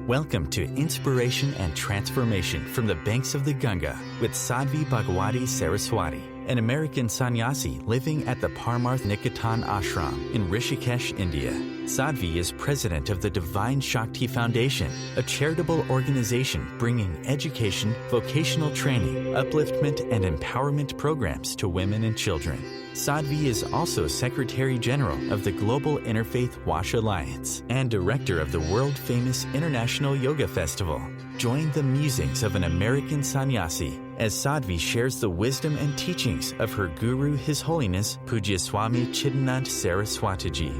Welcome to Inspiration and Transformation from the Banks of the Ganga with Sadhvi Bhagawati Saraswati, an American sannyasi living at the Parmarth Niketan ashram in Rishikesh, India. Sadhvi is president of the Divine Shakti Foundation, a charitable organization bringing education, vocational training, upliftment, and empowerment programs to women and children. Sadhvi is also Secretary General of the Global Interfaith Wash Alliance and Director of the world-famous International Yoga Festival. Join the musings of an American sannyasi as Sadhvi shares the wisdom and teachings of her guru, His Holiness Pujya Swami Chidanand Saraswatiji.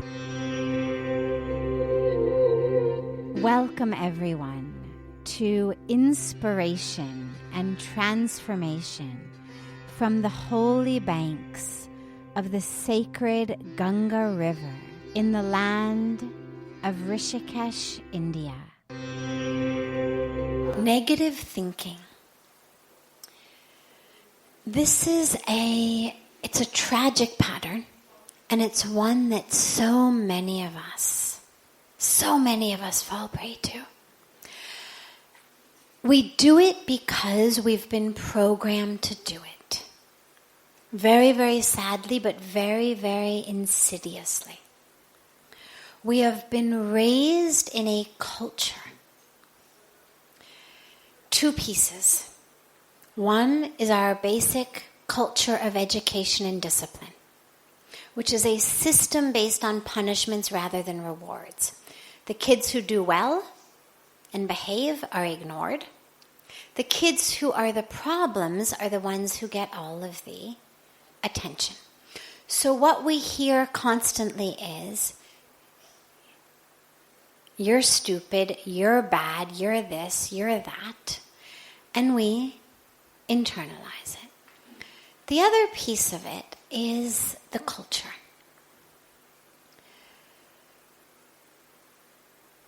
Welcome, everyone, to Inspiration and Transformation from the holy banks of the sacred Ganga River in the land of Rishikesh, India. Negative thinking. This is it's a tragic pattern, and it's one that so many of us fall prey to. We do it because we've been programmed to do it. Very, very sadly, but very, very insidiously. We have been raised in a culture. Two pieces. One is our basic culture of education and discipline, which is a system based on punishments rather than rewards. The kids who do well and behave are ignored. The kids who are the problems are the ones who get all of the attention. So what we hear constantly is, you're stupid, you're bad, you're this, you're that, and we internalize it. The other piece of it is the culture.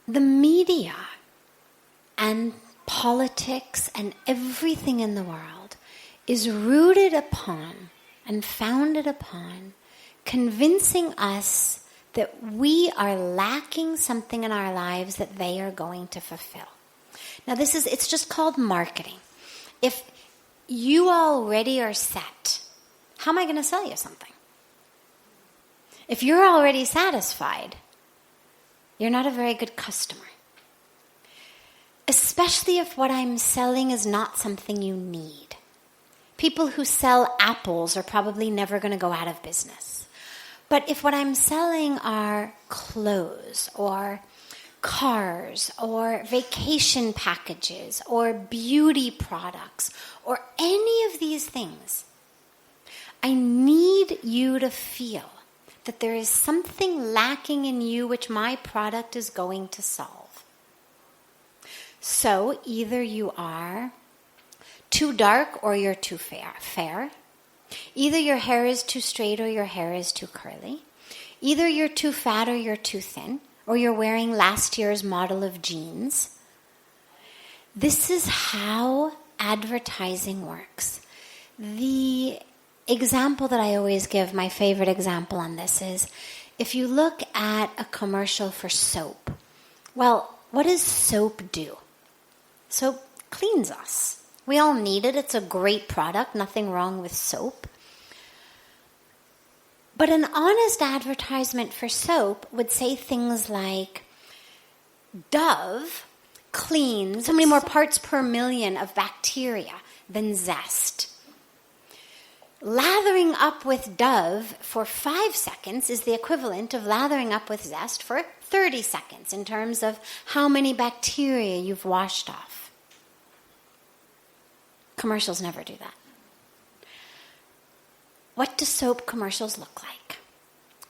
The media and politics and everything in the world is rooted upon and founded upon convincing us that we are lacking something in our lives that they are going to fulfill. Now it's just called marketing. If you already are set, how am I going to sell you something? If you're already satisfied, you're not a very good customer. Especially if what I'm selling is not something you need. People who sell apples are probably never going to go out of business. But if what I'm selling are clothes or cars or vacation packages or beauty products or any of these things, I need you to feel that there is something lacking in you which my product is going to solve. So either you are too dark or you're too fair. Either your hair is too straight or your hair is too curly. Either you're too fat or you're too thin, or you're wearing last year's model of jeans. This is how advertising works. The example that I always give, my favorite example on this is, if you look at a commercial for soap, well, what does soap do? Soap cleans us. We all need it. It's a great product. Nothing wrong with soap. But an honest advertisement for soap would say things like, Dove cleans so many more parts per million of bacteria than Zest. Lathering up with Dove for 5 seconds is the equivalent of lathering up with Zest for 30 seconds in terms of how many bacteria you've washed off. Commercials never do that. What do soap commercials look like?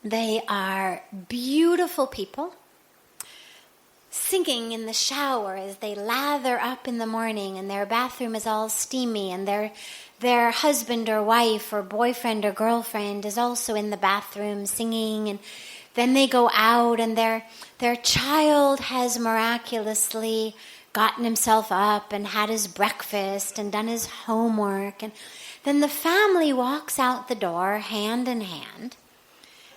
They are beautiful people singing in the shower as they lather up in the morning, and their bathroom is all steamy, and their husband or wife or boyfriend or girlfriend is also in the bathroom singing, and then they go out and their child has miraculously gotten himself up and had his breakfast and done his homework, and then the family walks out the door hand in hand,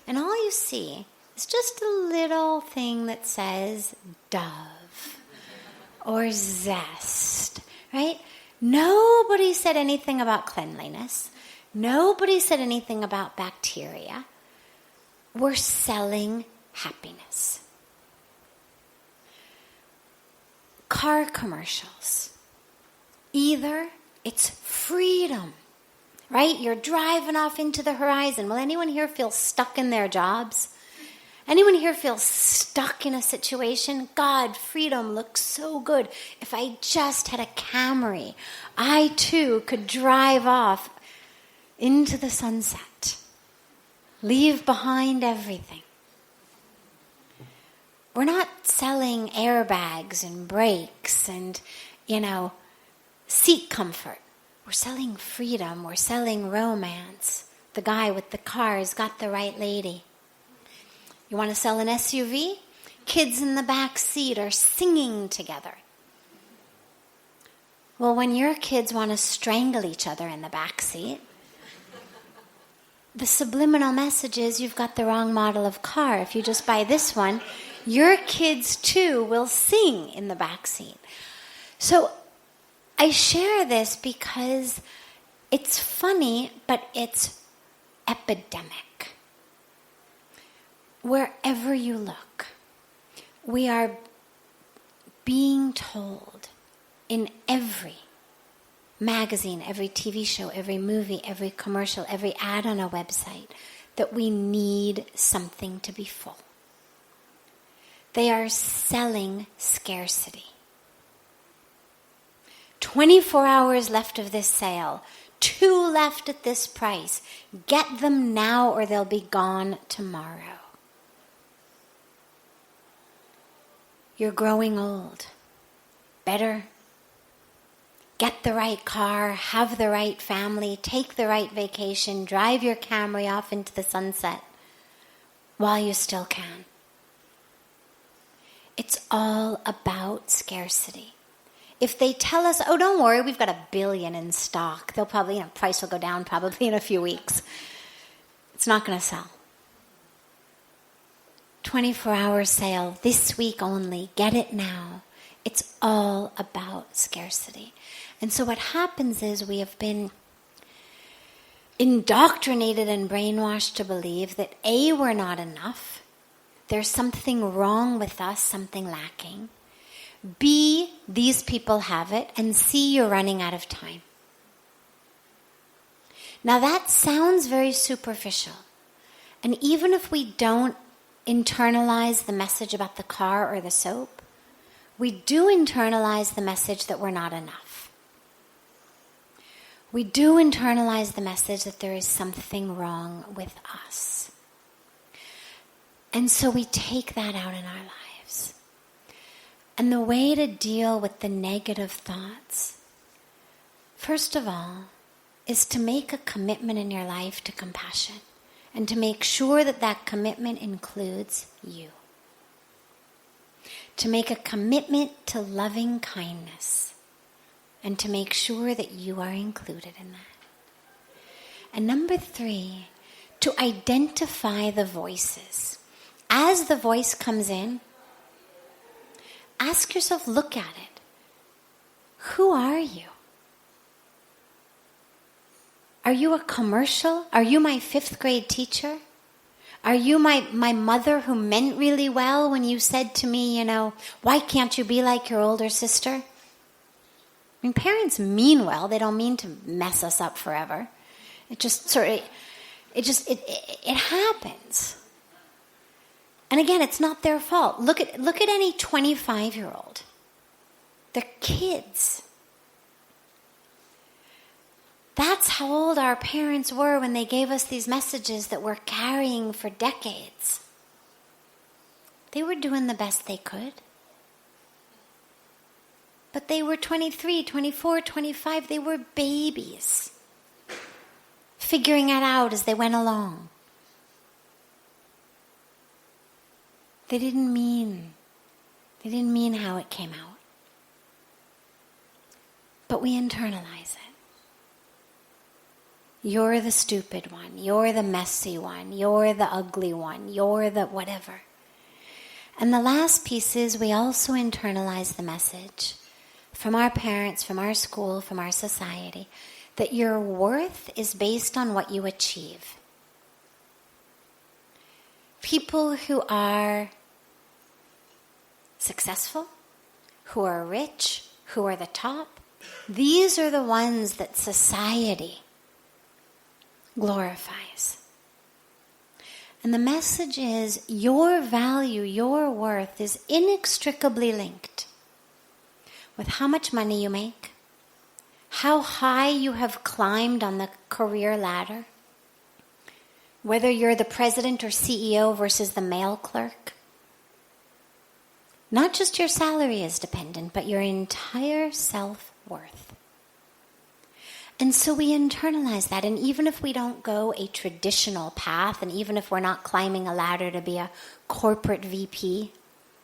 and all you see is just a little thing that says Dove or zest, right? Nobody said anything about cleanliness. Nobody said anything about bacteria. We're selling happiness. Car commercials. Either it's freedom, right? You're driving off into the horizon. Will anyone here feel stuck in their jobs? Anyone here feel stuck in a situation? God, freedom looks so good. If I just had a Camry, I too could drive off into the sunset. Leave behind everything. We're not selling airbags and brakes and, seat comfort. We're selling freedom. We're selling romance. The guy with the car has got the right lady. You want to sell an SUV? Kids in the back seat are singing together. Well, when your kids want to strangle each other in the back seat, the subliminal message is you've got the wrong model of car. If you just buy this one, your kids too will sing in the back seat. So I share this because it's funny, but it's epidemic. Wherever you look, we are being told in every magazine, every TV show, every movie, every commercial, every ad on a website, that we need something to be full. They are selling scarcity. 24 hours left of this sale. 2 left at this price. Get them now or they'll be gone tomorrow. You're growing old. Better get the right car, have the right family, take the right vacation, drive your Camry off into the sunset while you still can. It's all about scarcity. If they tell us, oh, don't worry, we've got 1 billion in stock, they'll probably, price will go down probably in a few weeks. It's not going to sell. 24-hour sale, this week only, get it now. It's all about scarcity. And so what happens is we have been indoctrinated and brainwashed to believe that A, we're not enough. There's something wrong with us, something lacking. B, these people have it. And C, you're running out of time. Now that sounds very superficial. And even if we don't internalize the message about the car or the soap, we do internalize the message that we're not enough. We do internalize the message that there is something wrong with us. And so we take that out in our lives. And the way to deal with the negative thoughts, first of all, is to make a commitment in your life to compassion. And to make sure that that commitment includes you. To make a commitment to loving kindness. And to make sure that you are included in that. And number 3, to identify the voices. As the voice comes in, ask yourself, look at it. Who are you? Are you a commercial? Are you my 5th grade teacher? Are you my mother who meant really well when you said to me, why can't you be like your older sister? I mean, parents mean well. They don't mean to mess us up forever. It just it happens. And again, it's not their fault. Look at any 25-year-old. They're kids. That's how old our parents were when they gave us these messages that we're carrying for decades. They were doing the best they could. But they were 23, 24, 25. They were babies, figuring it out as they went along. They didn't mean how it came out. But we internalize it. You're the stupid one. You're the messy one. You're the ugly one. You're the whatever. And the last piece is we also internalize the message from our parents, from our school, from our society, that your worth is based on what you achieve. People who are successful, who are rich, who are the top, these are the ones that society glorifies. And the message is your value, your worth is inextricably linked with how much money you make, how high you have climbed on the career ladder, whether you're the president or CEO versus the mail clerk. Not just your salary is dependent, but your entire self-worth. And so we internalize that, and even if we don't go a traditional path, and even if we're not climbing a ladder to be a corporate VP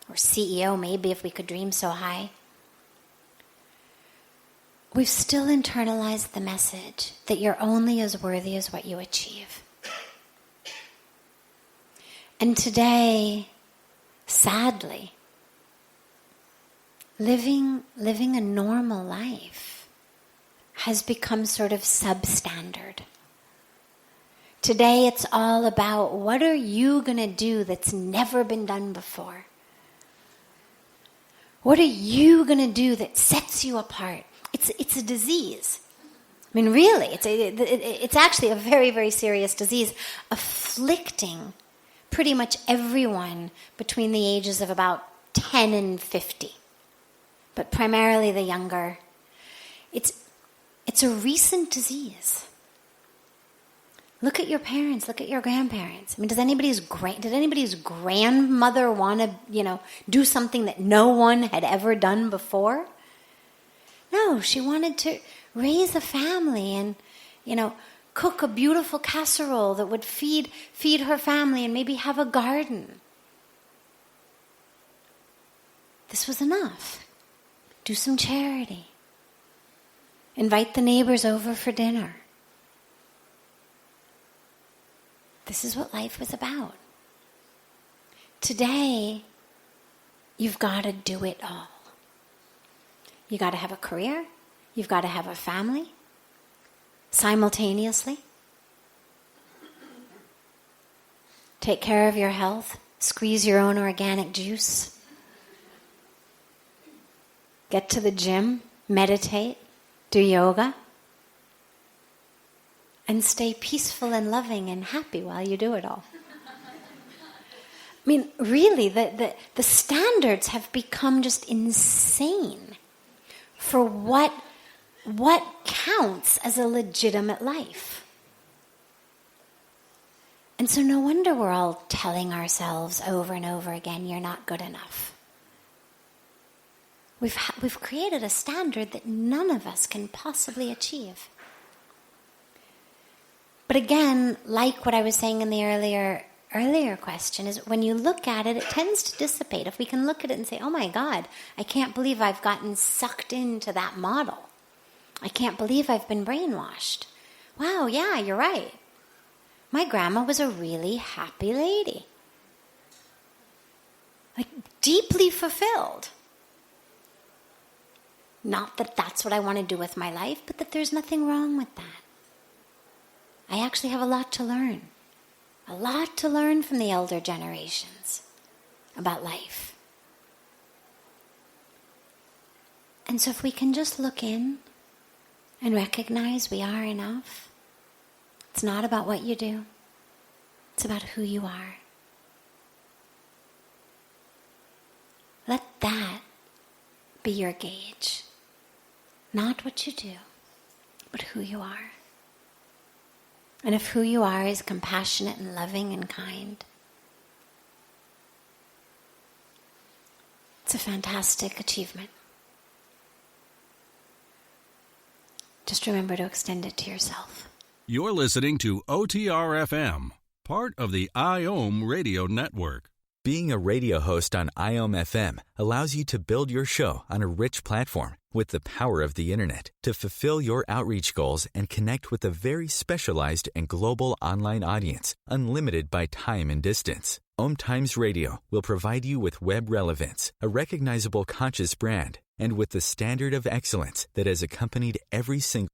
or CEO, maybe if we could dream so high, we've still internalized the message that you're only as worthy as what you achieve. And today, sadly, living a normal life has become sort of substandard. Today it's all about what are you going to do that's never been done before? What are you going to do that sets you apart? It's a disease. I mean, really, it's actually a very, very serious disease afflicting pretty much everyone between the ages of about 10 and 50, but primarily the younger. It's a recent disease. Look at your parents. Look at your grandparents. I mean, did anybody's grandmother want to, do something that no one had ever done before? No, she wanted to raise a family and, cook a beautiful casserole that would feed her family and maybe have a garden. This was enough. Do some charity. Invite the neighbors over for dinner. This is what life was about. Today, you've got to do it all. You got to have a career. You've got to have a family simultaneously. Take care of your health. Squeeze your own organic juice. Get to the gym. Meditate. Do yoga. And stay peaceful and loving and happy while you do it all. I mean, really, the standards have become just insane for what counts as a legitimate life. And so no wonder we're all telling ourselves over and over again, you're not good enough. We've created a standard that none of us can possibly achieve. But again, like what I was saying in the earlier question, is when you look at it, it tends to dissipate. If we can look at it and say, oh my God, I can't believe I've gotten sucked into that model. I can't believe I've been brainwashed. Wow, yeah, you're right. My grandma was a really happy lady. Like, deeply fulfilled. Not that that's what I want to do with my life, but that there's nothing wrong with that. I actually have a lot to learn. A lot to learn from the elder generations about life. And so if we can just look in and recognize we are enough, it's not about what you do. It's about who you are. Let that be your gauge. Not what you do, but who you are. And if who you are is compassionate and loving and kind, it's a fantastic achievement. Just remember to extend it to yourself. You're listening to OTR-FM, part of the IOM radio network. Being a radio host on IOM FM allows you to build your show on a rich platform with the power of the internet to fulfill your outreach goals and connect with a very specialized and global online audience, unlimited by time and distance. OMTimes Radio will provide you with web relevance, a recognizable conscious brand, and with the standard of excellence that has accompanied every single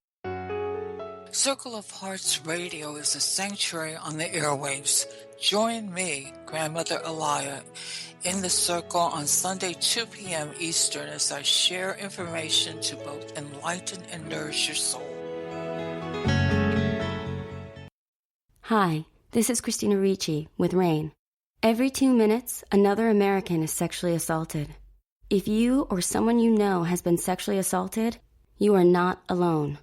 Circle of Hearts Radio is a sanctuary on the airwaves. Join me, Grandmother Alaya, in the circle on Sunday 2 p.m. Eastern as I share information to both enlighten and nourish your soul. Hi, this is Christina Ricci with RAIN. Every 2 minutes, another American is sexually assaulted. If you or someone you know has been sexually assaulted, you are not alone.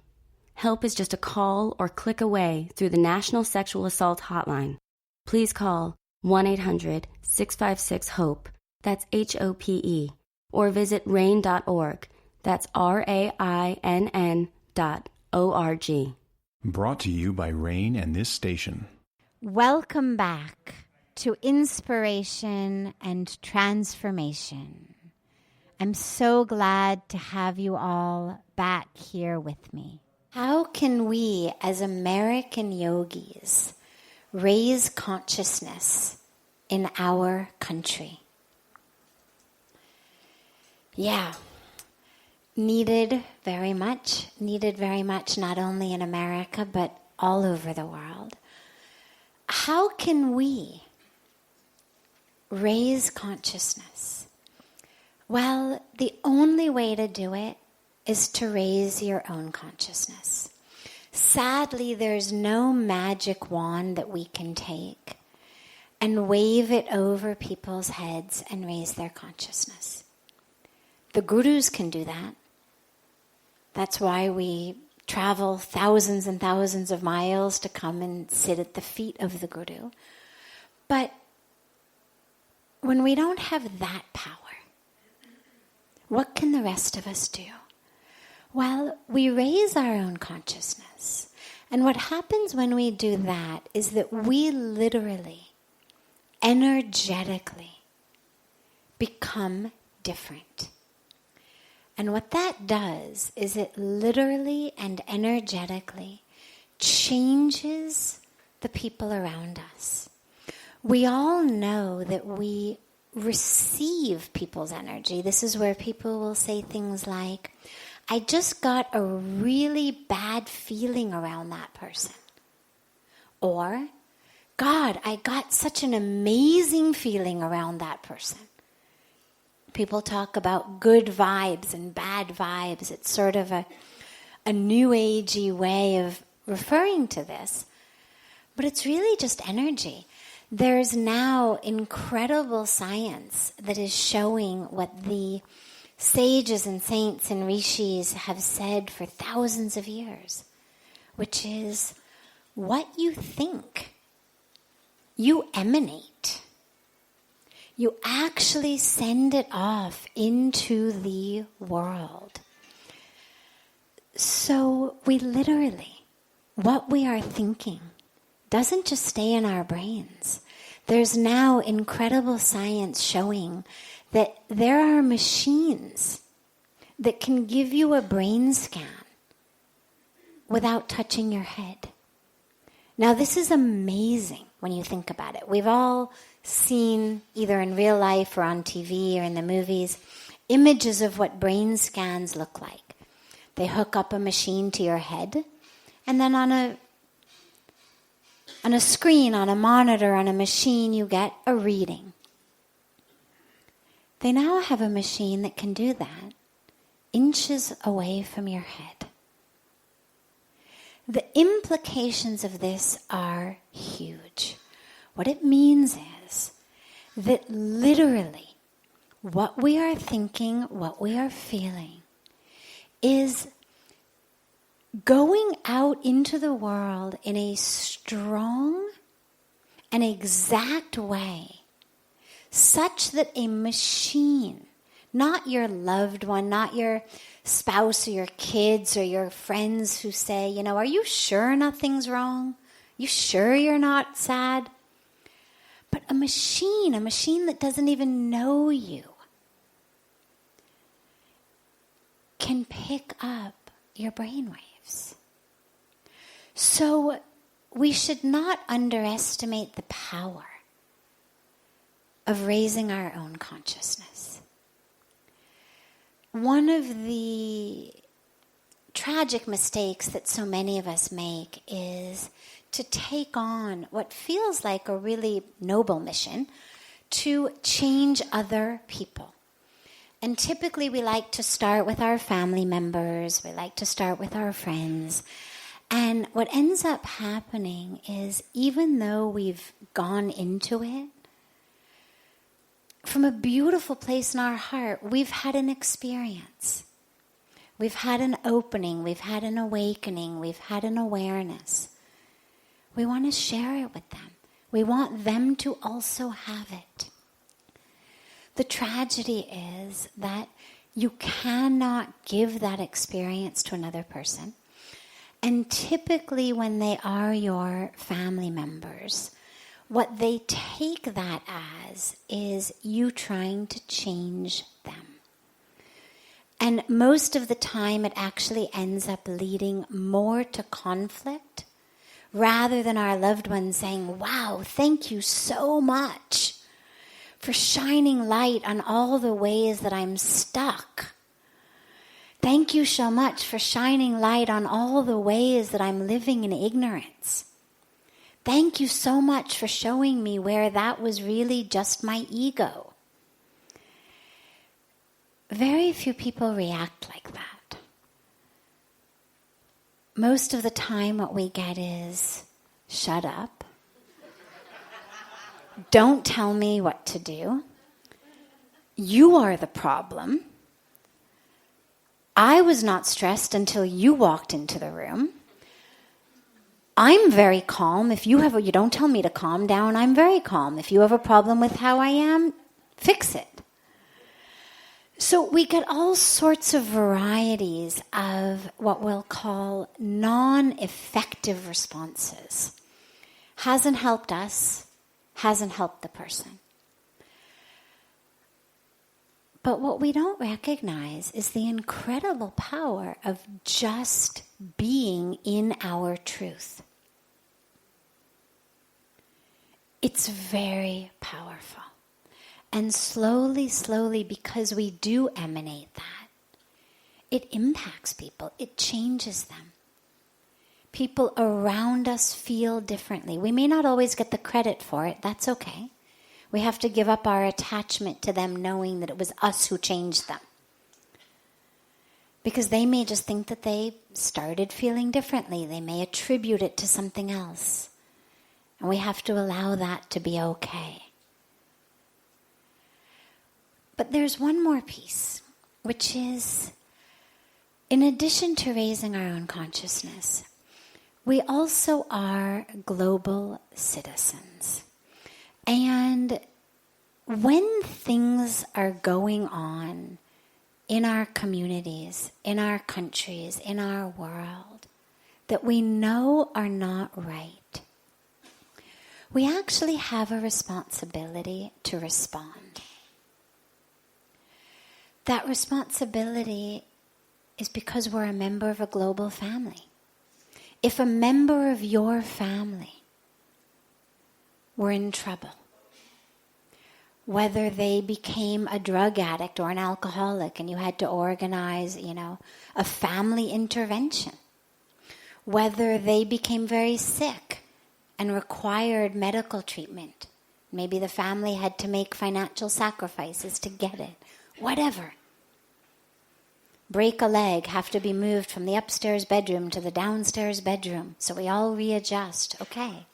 Help is just a call or click away through the National Sexual Assault Hotline. Please call 1-800-656-HOPE, that's HOPE, or visit RAIN.org, that's RAINN.org. Brought to you by RAIN and this station. Welcome back to Inspiration and Transformation. I'm so glad to have you all back here with me. How can we, as American yogis, raise consciousness in our country? Yeah, needed very much, not only in America, but all over the world. How can we raise consciousness? Well, the only way to do it is to raise your own consciousness. Sadly, there's no magic wand that we can take and wave it over people's heads and raise their consciousness. The gurus can do that. That's why we travel thousands and thousands of miles to come and sit at the feet of the guru. But when we don't have that power, what can the rest of us do? Well, we raise our own consciousness. And what happens when we do that is that we literally, energetically, become different. And what that does is it literally and energetically changes the people around us. We all know that we receive people's energy. This is where people will say things like, I just got a really bad feeling around that person. Or, God, I got such an amazing feeling around that person. People talk about good vibes and bad vibes. It's sort of a new agey way of referring to this. But it's really just energy. There's now incredible science that is showing what the sages and saints and rishis have said for thousands of years, which is what you think, you emanate. You actually send it off into the world. So we literally, what we are thinking doesn't just stay in our brains. There's now incredible science showing that there are machines that can give you a brain scan without touching your head. Now, this is amazing when you think about it. We've all seen, either in real life or on TV or in the movies, images of what brain scans look like. They hook up a machine to your head, and then on a screen, on a monitor, on a machine, you get a reading. They now have a machine that can do that inches away from your head. The implications of this are huge. What it means is that literally what we are thinking, what we are feeling, is going out into the world in a strong and exact way, such that a machine, not your loved one, not your spouse or your kids or your friends who say, are you sure nothing's wrong? You sure you're not sad? But a machine that doesn't even know you, can pick up your brainwaves. So we should not underestimate the power of raising our own consciousness. One of the tragic mistakes that so many of us make is to take on what feels like a really noble mission to change other people. And typically we like to start with our family members, we like to start with our friends. And what ends up happening is, even though we've gone into it, from a beautiful place in our heart, we've had an experience. We've had an opening, we've had an awakening, we've had an awareness. We want to share it with them. We want them to also have it. The tragedy is that you cannot give that experience to another person. And typically when they are your family members, what they take that as is you trying to change them. And most of the time it actually ends up leading more to conflict rather than our loved ones saying, wow, thank you so much for shining light on all the ways that I'm stuck. Thank you so much for shining light on all the ways that I'm living in ignorance. Thank you so much for showing me where that was really just my ego. Very few people react like that. Most of the time what we get is, shut up. Don't tell me what to do. You are the problem. I was not stressed until you walked into the room. I'm very calm. If you don't tell me to calm down, I'm very calm. If you have a problem with how I am, fix it. So we get all sorts of varieties of what we'll call non-effective responses. Hasn't helped us, hasn't helped the person. But what we don't recognize is the incredible power of just being in our truth. It's very powerful. And slowly, slowly, because we do emanate that, it impacts people. It changes them. People around us feel differently. We may not always get the credit for it. That's okay. We have to give up our attachment to them knowing that it was us who changed them. Because they may just think that they started feeling differently. They may attribute it to something else. And we have to allow that to be okay. But there's one more piece, which is, in addition to raising our own consciousness, we also are global citizens. And when things are going on in our communities, in our countries, in our world, that we know are not right, we actually have a responsibility to respond. That responsibility is because we're a member of a global family. If a member of your family were in trouble, whether they became a drug addict or an alcoholic and you had to organize, a family intervention, whether they became very sick and required medical treatment, maybe the family had to make financial sacrifices to get it, whatever. Break a leg, have to be moved from the upstairs bedroom to the downstairs bedroom, so we all readjust. Okay.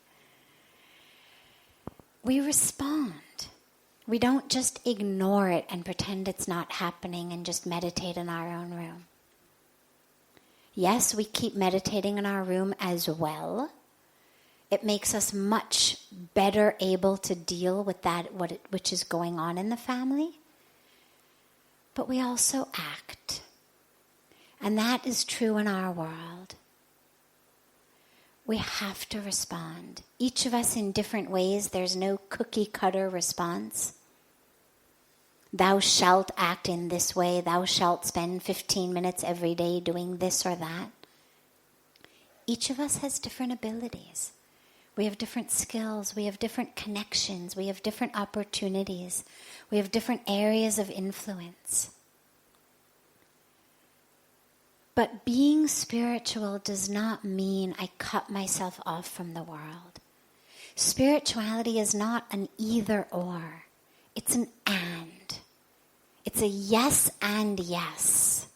We respond. We don't just ignore it and pretend it's not happening and just meditate in our own room. Yes, we keep meditating in our room as well. It makes us much better able to deal with that, which is going on in the family. But we also act. And that is true in our world. We have to respond. Each of us in different ways. There's no cookie cutter response. Thou shalt act in this way. Thou shalt spend 15 minutes every day doing this or that. Each of us has different abilities. We have different skills. We have different connections. We have different opportunities. We have different areas of influence. But being spiritual does not mean I cut myself off from the world. Spirituality is not an either or. It's an and. It's a yes and yes.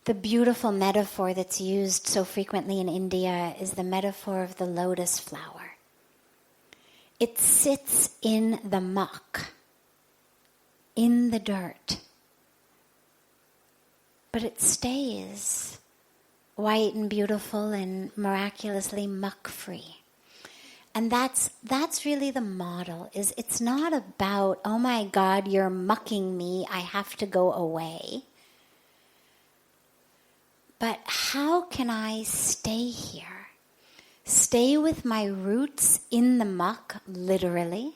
The beautiful metaphor that's used so frequently in India is the metaphor of the lotus flower. It sits in the muck, in the dirt, but it stays white and beautiful and miraculously muck-free. And that's really the model. It's not about, oh my God, you're mucking me, I have to go away. But how can I stay here? Stay with my roots in the muck, literally,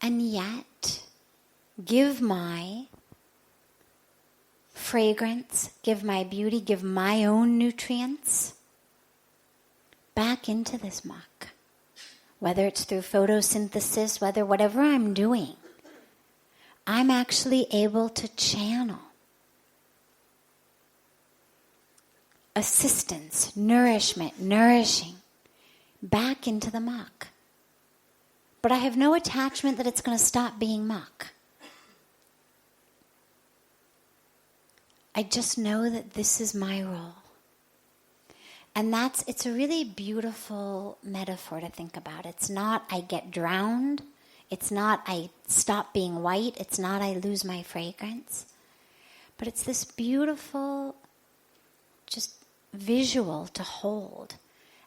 and yet give my fragrance, give my beauty, give my own nutrients back into this muck. Whether it's through photosynthesis, whatever I'm doing, I'm actually able to channel assistance, nourishment, nourishing back into the muck. But I have no attachment that it's going to stop being muck. I just know that this is my role. And it's a really beautiful metaphor to think about. It's not I get drowned. It's not I stop being white. It's not I lose my fragrance. But it's this beautiful, just visual to hold.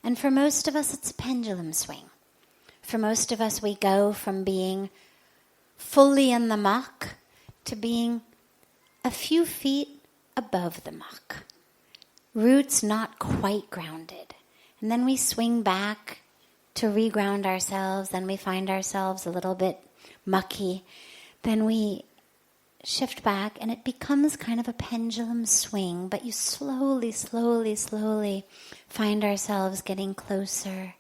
And for most of us, it's a pendulum swing. For most of us, we go from being fully in the muck to being a few feet above the muck. Roots not quite grounded. And then we swing back to reground ourselves. Then we find ourselves a little bit mucky. Then we shift back and it becomes kind of a pendulum swing, but you slowly, slowly, slowly find ourselves getting closer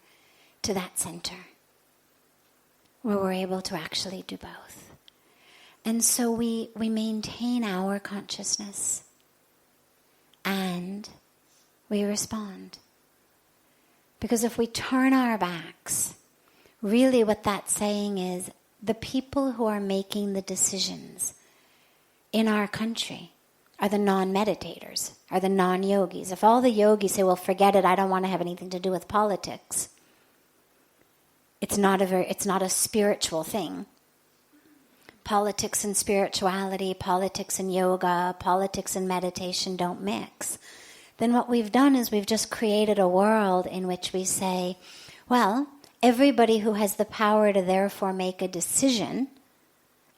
to that center where we're able to actually do both. And so we maintain our consciousness and we respond. Because if we turn our backs, really what that's saying is the people who are making the decisions in our country are the non-meditators, are the non-yogis. If all the yogis say, well, forget it, I don't want to have anything to do with politics, it's not a spiritual thing. Politics and spirituality, politics and yoga, politics and meditation don't mix. Then what we've done is we've just created a world in which we say, well, everybody who has the power to therefore make a decision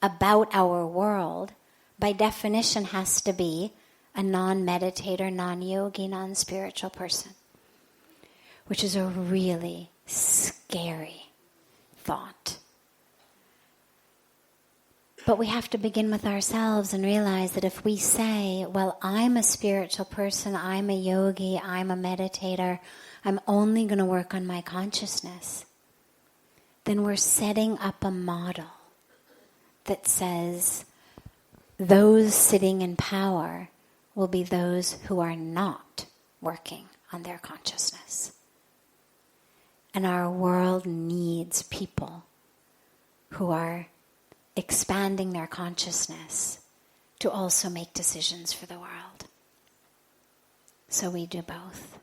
about our world, by definition has to be a non-meditator, non-yogi, non-spiritual person, which is a really scary thought. But we have to begin with ourselves and realize that if we say, well, I'm a spiritual person, I'm a yogi, I'm a meditator, I'm only going to work on my consciousness, then we're setting up a model that says those sitting in power will be those who are not working on their consciousness. And our world needs people who are expanding their consciousness to also make decisions for the world. So we do both.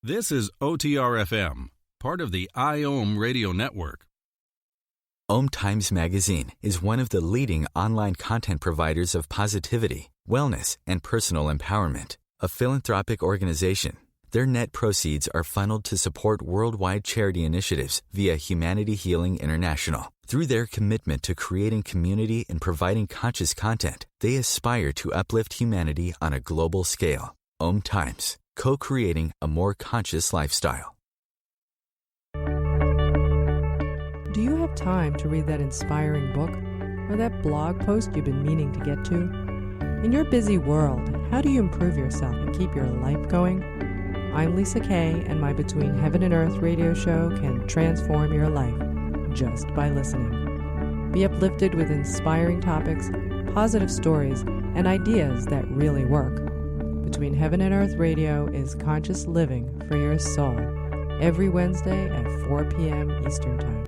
This is OTR-FM, part of the IOM radio network. OMTimes Magazine is one of the leading online content providers of positivity, wellness, and personal empowerment. A philanthropic organization, their net proceeds are funneled to support worldwide charity initiatives via Humanity Healing International. Through their commitment to creating community and providing conscious content, they aspire to uplift humanity on a global scale. OMTimes, co-creating a more conscious lifestyle. Do you have time to read that inspiring book or that blog post you've been meaning to get to? In your busy world, how do you improve yourself and keep your life going? I'm Lisa Kay, and my Between Heaven and Earth radio show can transform your life just by listening. Be uplifted with inspiring topics, positive stories, and ideas that really work. Between Heaven and Earth Radio is conscious living for your soul, every Wednesday at 4 p.m. Eastern Time.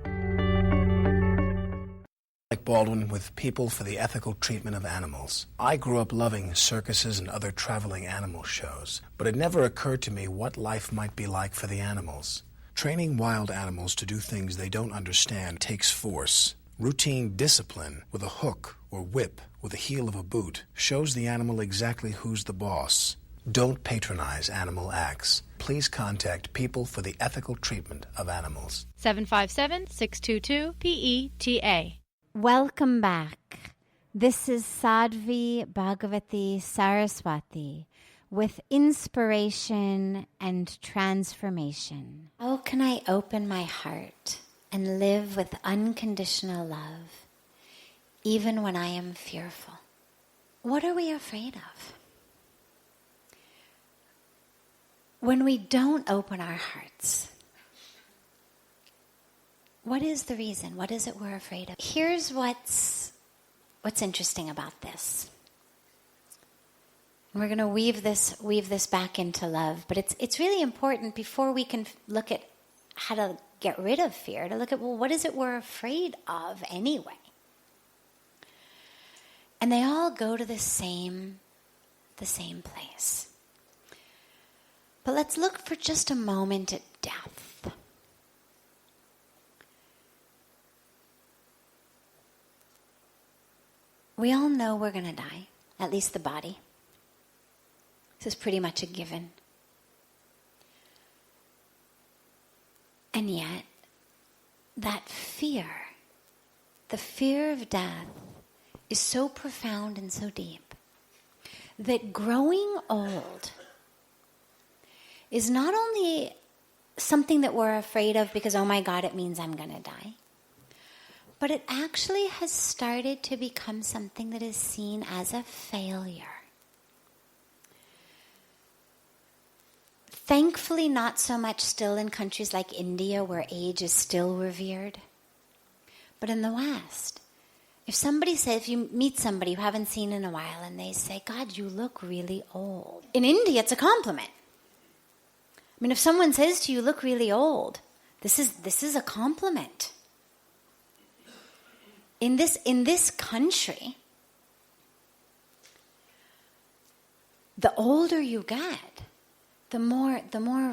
Like Baldwin with People for the Ethical Treatment of Animals. I grew up loving circuses and other traveling animal shows, but it never occurred to me what life might be like for the animals. Training wild animals to do things they don't understand takes force. Routine discipline with a hook or whip with the heel of a boot shows the animal exactly who's the boss. Don't patronize animal acts. Please contact People for the Ethical Treatment of Animals. 757-622-PETA. Welcome back. This is Sadhvi Bhagawati Saraswati with inspiration and transformation. How can I open my heart and live with unconditional love, even when I am fearful? What are we afraid of? When we don't open our hearts, what is the reason? What is it we're afraid of? Here's what's interesting about this. We're going to weave this back into love, but it's really important before we can look at how to get rid of fear, to look at, well, what is it we're afraid of anyway? And they all go to the same place. But let's look for just a moment at death. We all know we're going to die, at least the body. This is pretty much a given. And yet, that fear, the fear of death, is so profound and so deep that growing old is not only something that we're afraid of because, oh my God, it means I'm going to die, but it actually has started to become something that is seen as a failure. Thankfully, not so much still in countries like India where age is still revered. But in the West, if you meet somebody you haven't seen in a while and they say, God, you look really old. In India, it's a compliment. I mean, if someone says to you, you look really old, this is a compliment. In this country, the older you get, the more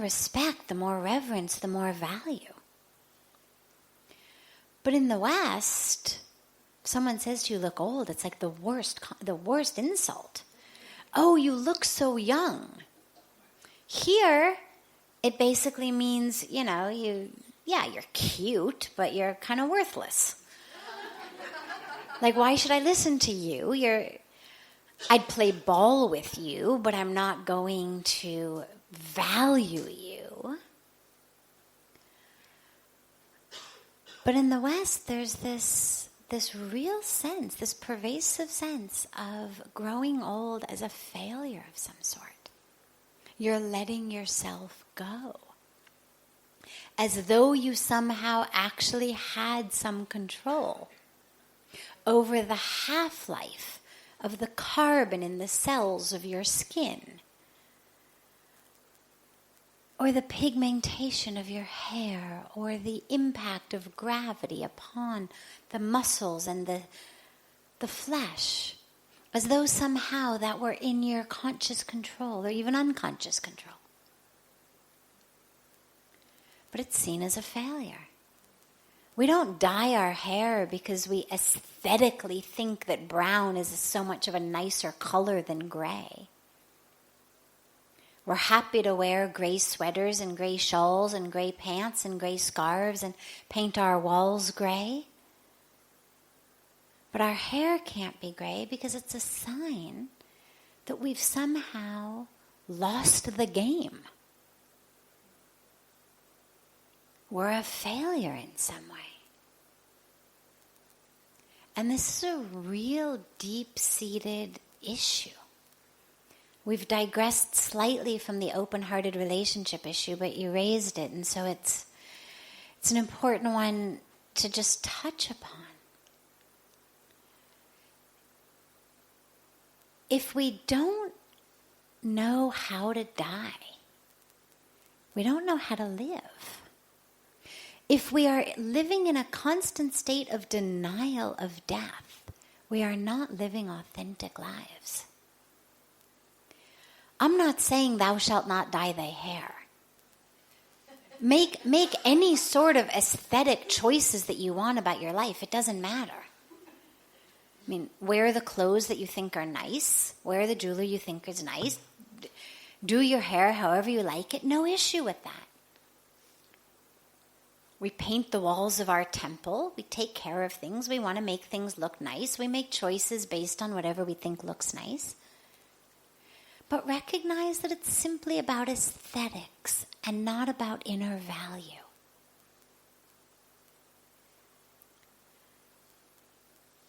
respect, the more reverence, the more value. But in the West, if someone says to you, look old, it's like the worst insult. Oh, you look so young. Here, it basically means, you're cute, but you're kind of worthless. Like, why should I listen to you? I'd play ball with you, but I'm not going to value you. But in the West, there's this real sense, this pervasive sense of growing old as a failure of some sort. You're letting yourself go. As though you somehow actually had some control over the half-life of the carbon in the cells of your skin, or the pigmentation of your hair, or the impact of gravity upon the muscles and the flesh, as though somehow that were in your conscious control or even unconscious control. But it's seen as a failure. We don't dye our hair because we aesthetically think that brown is so much of a nicer color than gray. We're happy to wear gray sweaters and gray shawls and gray pants and gray scarves and paint our walls gray. But our hair can't be gray because it's a sign that we've somehow lost the game. We're a failure in some way. And this is a real deep-seated issue. We've digressed slightly from the open-hearted relationship issue, but you raised it, and so it's an important one to just touch upon. If we don't know how to die, we don't know how to live. If we are living in a constant state of denial of death, we are not living authentic lives. I'm not saying thou shalt not dye thy hair. Make any sort of aesthetic choices that you want about your life. It doesn't matter. I mean, wear the clothes that you think are nice. Wear the jewelry you think is nice. Do your hair however you like it. No issue with that. We paint the walls of our temple. We take care of things. We want to make things look nice. We make choices based on whatever we think looks nice. But recognize that it's simply about aesthetics and not about inner value.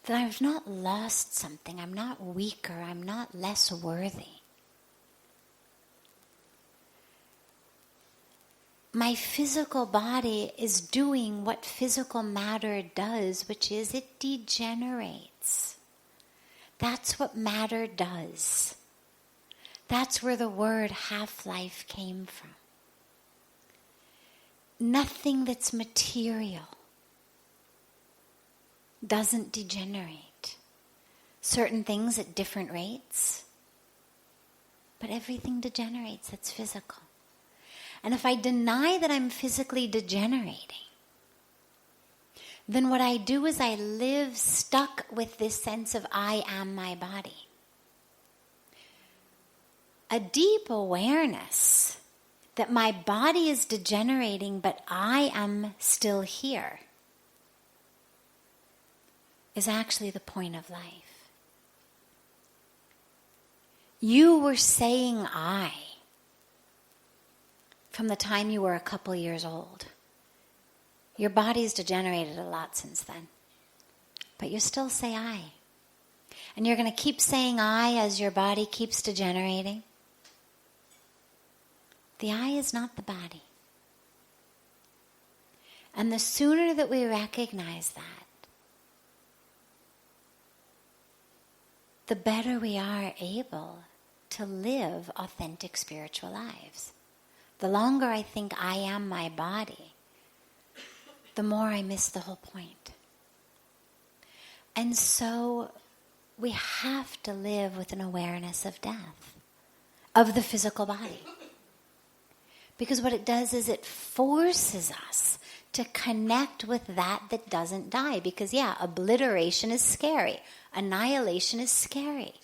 That I've not lost something. I'm not weaker. I'm not less worthy. My physical body is doing what physical matter does, which is it degenerates. That's what matter does. That's where the word half-life came from. Nothing that's material doesn't degenerate. Certain things at different rates, but everything degenerates that's physical. And if I deny that I'm physically degenerating, then what I do is I live stuck with this sense of I am my body. A deep awareness that my body is degenerating, but I am still here, is actually the point of life. You were saying I from the time you were a couple years old. Your body's degenerated a lot since then, but you still say I. And you're going to keep saying I as your body keeps degenerating. The I is not the body. And the sooner that we recognize that, the better we are able to live authentic spiritual lives. The longer I think I am my body, the more I miss the whole point. And so we have to live with an awareness of death, of the physical body. Because what it does is it forces us to connect with that doesn't die. Because obliteration is scary. Annihilation is scary.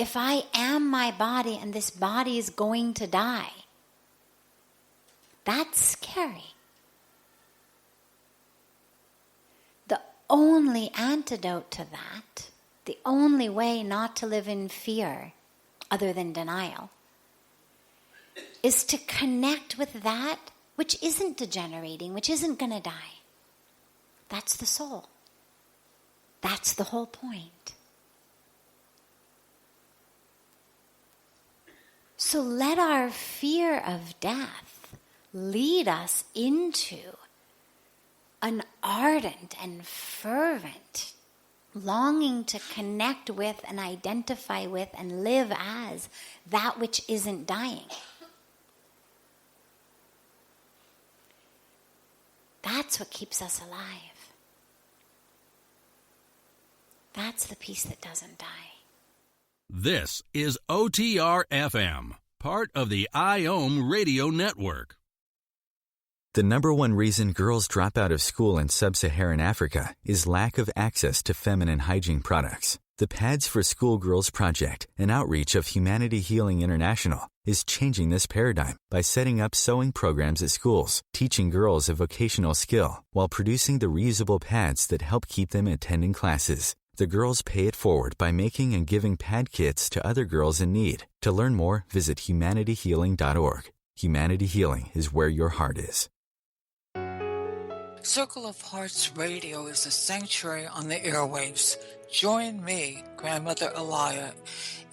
If I am my body and this body is going to die, that's scary. The only antidote to that, the only way not to live in fear, other than denial, is to connect with that which isn't degenerating, which isn't going to die. That's the soul. That's the whole point. So let our fear of death lead us into an ardent and fervent longing to connect with and identify with and live as that which isn't dying. That's what keeps us alive. That's the piece that doesn't die. This is OTR-FM, part of the IOM radio network. The number one reason girls drop out of school in sub-Saharan Africa is lack of access to feminine hygiene products. The Pads for Schoolgirls Project, an outreach of Humanity Healing International, is changing this paradigm by setting up sewing programs at schools, teaching girls a vocational skill, while producing the reusable pads that help keep them attending classes. The girls pay it forward by making and giving pad kits to other girls in need. To learn more, visit humanityhealing.org. Humanity Healing is where your heart is. Circle of Hearts Radio is a sanctuary on the airwaves. Join me, Grandmother Elia,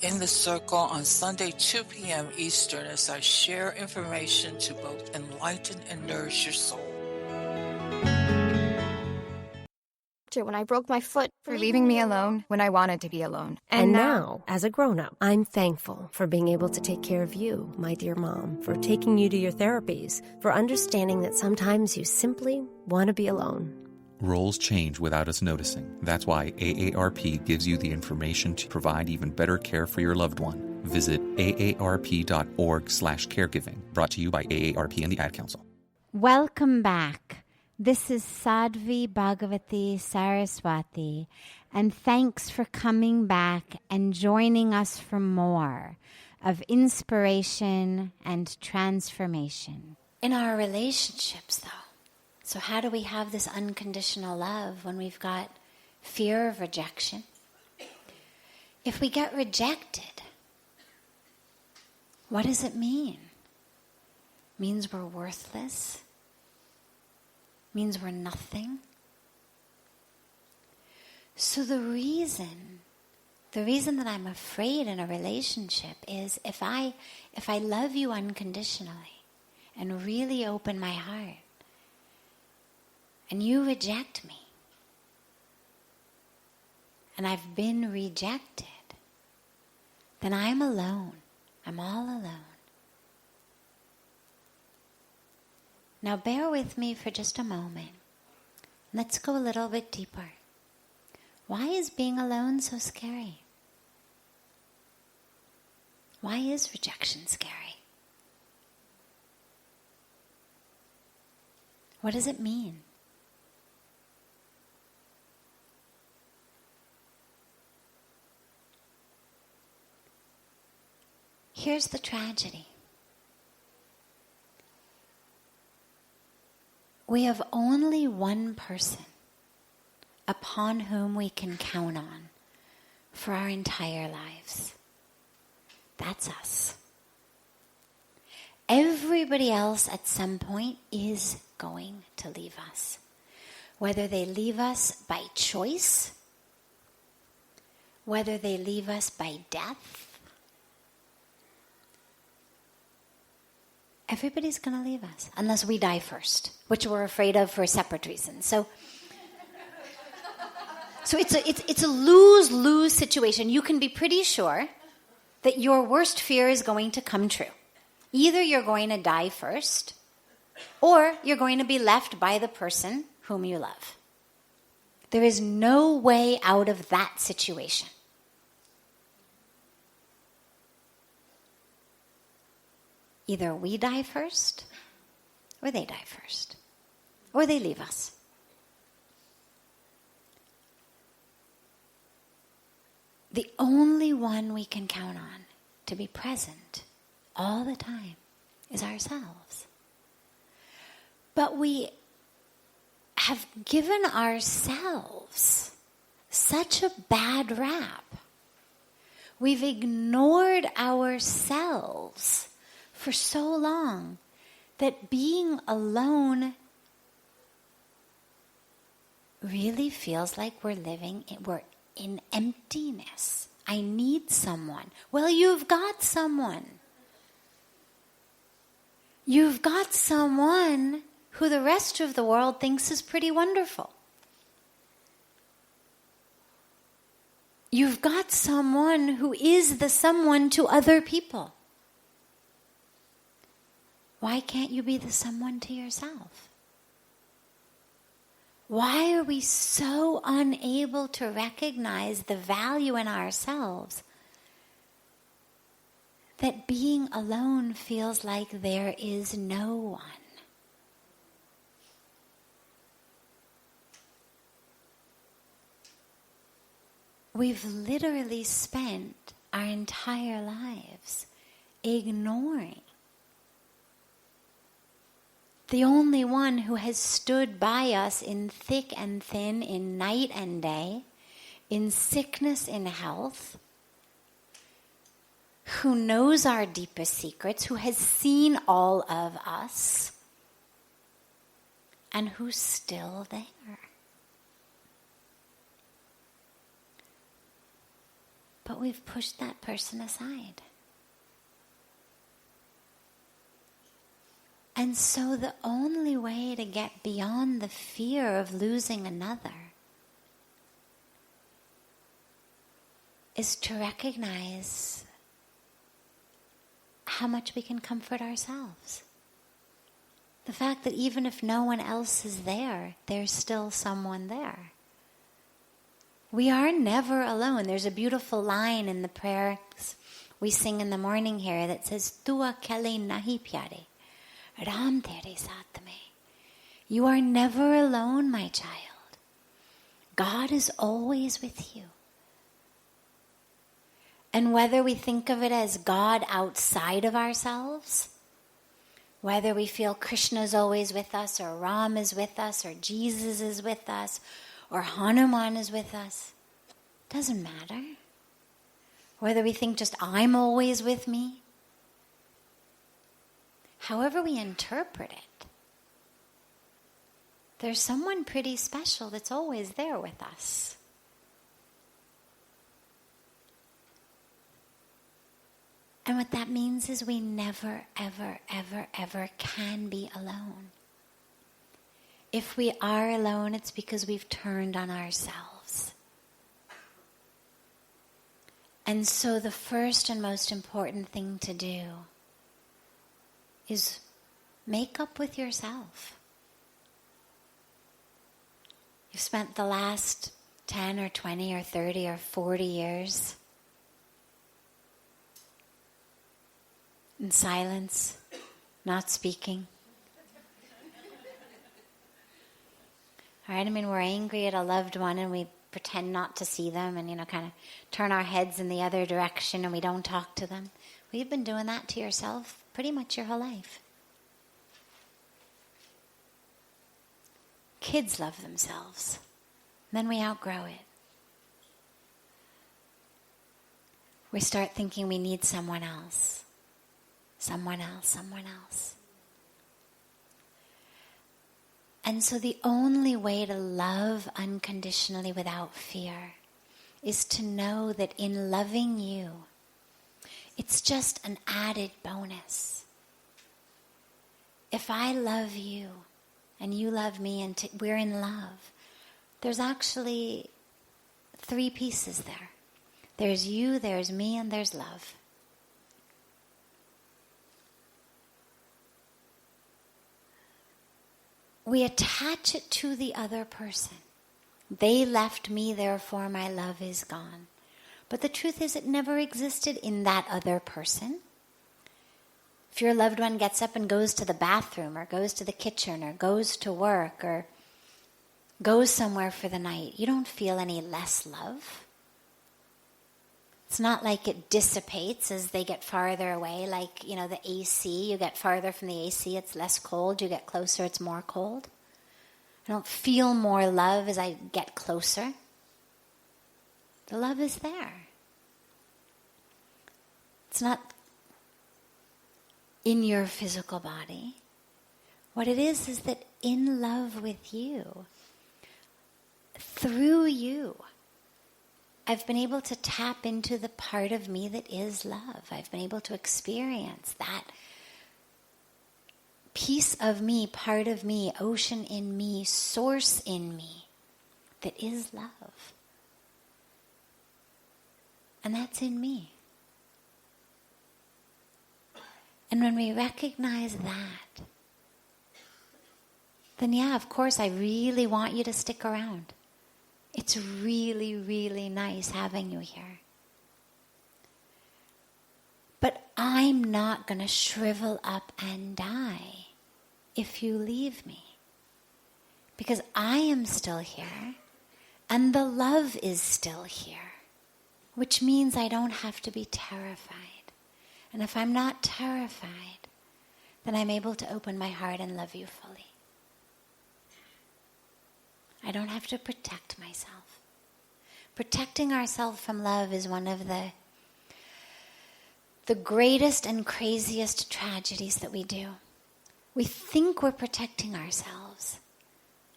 in the circle on Sunday 2 p.m. Eastern as I share information to both enlighten and nourish your soul. When I broke my foot, for leaving me alone when I wanted to be alone. And now, as a grown-up, I'm thankful for being able to take care of you, my dear mom, for taking you to your therapies, for understanding that sometimes you simply want to be alone. Roles change without us noticing. That's why AARP gives you the information to provide even better care for your loved one. Visit aarp.org/caregiving. Brought to you by AARP and the Ad Council. Welcome back. This is Sadhvi Bhagawati Saraswati, and thanks for coming back and joining us for more of inspiration and transformation. In our relationships, though, so how do we have this unconditional love when we've got fear of rejection? If we get rejected, what does it mean? It means we're worthless? Means we're nothing. So the reason that I'm afraid in a relationship is if I love you unconditionally and really open my heart and you reject me and I've been rejected, then I'm alone. I'm all alone. Now bear with me for just a moment. Let's go a little bit deeper. Why is being alone so scary? Why is rejection scary? What does it mean? Here's the tragedy. We have only one person upon whom we can count on for our entire lives. That's us. Everybody else at some point is going to leave us. Whether they leave us by choice, whether they leave us by death, everybody's going to leave us, unless we die first, which we're afraid of for separate reasons. So it's a lose-lose situation. You can be pretty sure that your worst fear is going to come true. Either you're going to die first, or you're going to be left by the person whom you love. There is no way out of that situation. Either we die first, or they die first, or they leave us. The only one we can count on to be present all the time is ourselves. But we have given ourselves such a bad rap. We've ignored ourselves for so long that being alone really feels like we're in emptiness. I need someone. Well, you've got someone. You've got someone who the rest of the world thinks is pretty wonderful. You've got someone who is the someone to other people. Why can't you be the someone to yourself? Why are we so unable to recognize the value in ourselves that being alone feels like there is no one? We've literally spent our entire lives ignoring the only one who has stood by us in thick and thin, in night and day, in sickness, in health, who knows our deepest secrets, who has seen all of us, and who's still there. But we've pushed that person aside. And so the only way to get beyond the fear of losing another is to recognize how much we can comfort ourselves. The fact that even if no one else is there, there's still someone there. We are never alone. There's a beautiful line in the prayers we sing in the morning here that says, "Tua kele nahi pyare, Ram tere saath mein." You are never alone, my child. God is always with you. And whether we think of it as God outside of ourselves, whether we feel Krishna is always with us, or Ram is with us, or Jesus is with us, or Hanuman is with us, doesn't matter. Whether we think just I'm always with me, however we interpret it, there's someone pretty special that's always there with us. And what that means is we never, ever, ever, ever can be alone. If we are alone, it's because we've turned on ourselves. And so the first and most important thing to do is make up with yourself. You've spent the last 10 or 20 or 30 or 40 years in silence, not speaking. All right, I mean, we're angry at a loved one and we pretend not to see them and, kind of turn our heads in the other direction and we don't talk to them. Well, you've been doing that to yourself pretty much your whole life. Kids love themselves. Then we outgrow it. We start thinking we need someone else. Someone else, someone else. And so the only way to love unconditionally without fear is to know that in loving you, it's just an added bonus. If I love you and you love me and we're in love, there's actually 3 pieces there. There's you, there's me, and there's love. We attach it to the other person. They left me, therefore my love is gone. But the truth is it never existed in that other person. If your loved one gets up and goes to the bathroom or goes to the kitchen or goes to work or goes somewhere for the night, you don't feel any less love. It's not like it dissipates as they get farther away, like, the AC. You get farther from the AC, it's less cold. You get closer, it's more cold. I don't feel more love as I get closer. The love is there. It's not in your physical body. What it is that in love with you, through you, I've been able to tap into the part of me that is love. I've been able to experience that piece of me, part of me, ocean in me, source in me that is love. And that's in me. And when we recognize that, then yeah, of course, I really want you to stick around. It's really, really nice having you here. But I'm not going to shrivel up and die if you leave me. Because I am still here, and the love is still here, which means I don't have to be terrified. And if I'm not terrified, then I'm able to open my heart and love you fully. I don't have to protect myself. Protecting ourselves from love is one of the greatest and craziest tragedies that we do. We think we're protecting ourselves,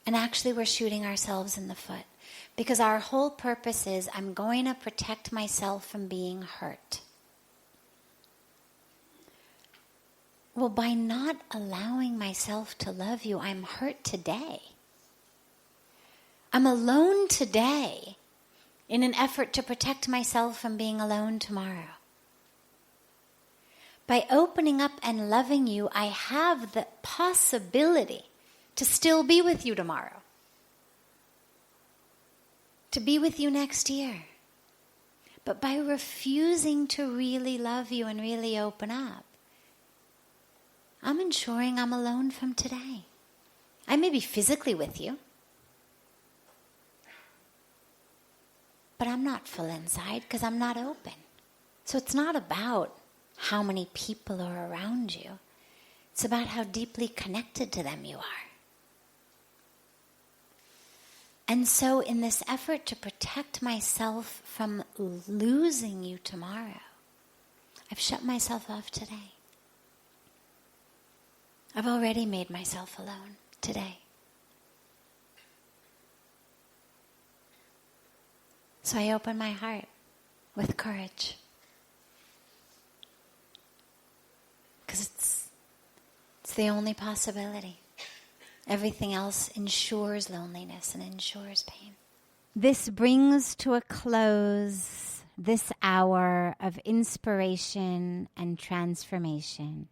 And actually we're shooting ourselves in the foot. Because our whole purpose is, I'm going to protect myself from being hurt. Well, by not allowing myself to love you, I'm hurt today. I'm alone today in an effort to protect myself from being alone tomorrow. By opening up and loving you, I have the possibility to still be with you tomorrow. To be with you next year. But by refusing to really love you and really open up, I'm ensuring I'm alone from today. I may be physically with you, but I'm not full inside because I'm not open. So it's not about how many people are around you. It's about how deeply connected to them you are. And so in this effort to protect myself from losing you tomorrow, I've shut myself off today. I've already made myself alone today. So I open my heart with courage. Because it's the only possibility. Everything else ensures loneliness and ensures pain. This brings to a close this hour of inspiration and transformation.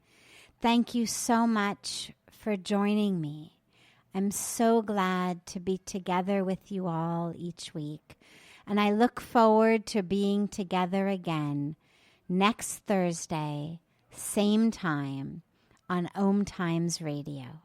Thank you so much for joining me. I'm so glad to be together with you all each week. And I look forward to being together again next Thursday, same time, on OMTimes Radio.